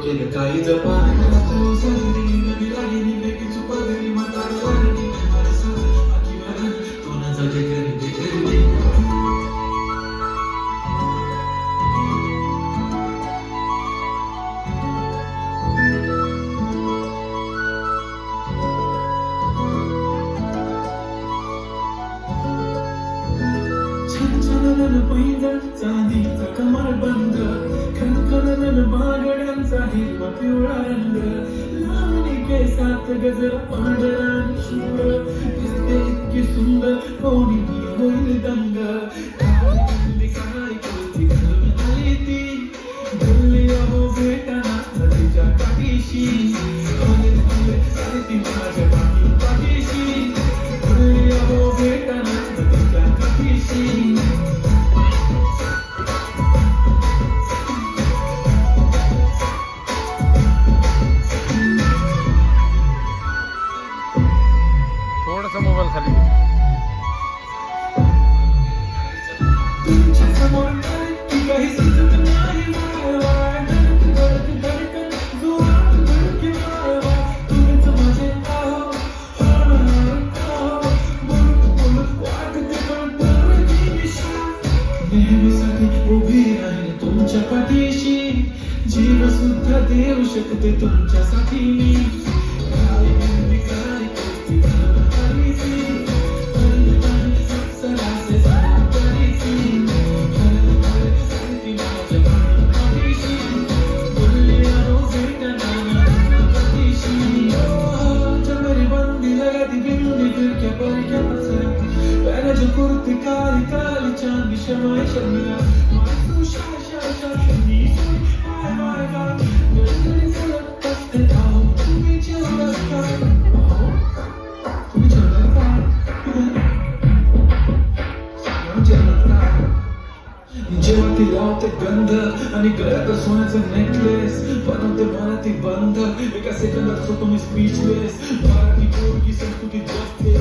केलं काही जपान तू सगळी नवी लागली वेगळी चुपगली म्हातार लागली मला सांग आखी मला कोणाचा जे करी ते करी छनछनन पैंजण चांदीचा कमर बंद खनखनन बागड्यांचा हिरवा पिवळा रंग लावणी केसात गजर पांढरा आणि शुभ्र दिसते इतकी सुंदर कोणी होईल दंग काय कोणती घालून आली ती बोलली अहो भेटाना नदीच्या काठीशी ती माझ्या पाठीशी बोलली अहो भेटाना नदीच्या काठीशी थोडासा मोबाईल खाली तुमच्या समोर काही सुचत नाही मला धडकन जोरात धडके मला तुम्हीच माझे आहो बोलत वाटते पण पोरगी दिशा नेहमीसाठी उभी राहील तुमच्या पाठीशी जीव सुद्धा देऊ शकते तुमच्यासाठी मी कुर्ती काली काली चांदी शमाय शमिया तू शा शा शा शमी आय माय गॉड तुम्ही चलत असते आहो तुम्ही चलत का तुम्ही चलत का जेव्हा ती लावते गंध आणि गळ्यात सोन्याचं नेकलेस बनवते मला ती बंद एका सेकंदात होतो मी स्पीचलेस मराठी पोरगी संस्कृती जगते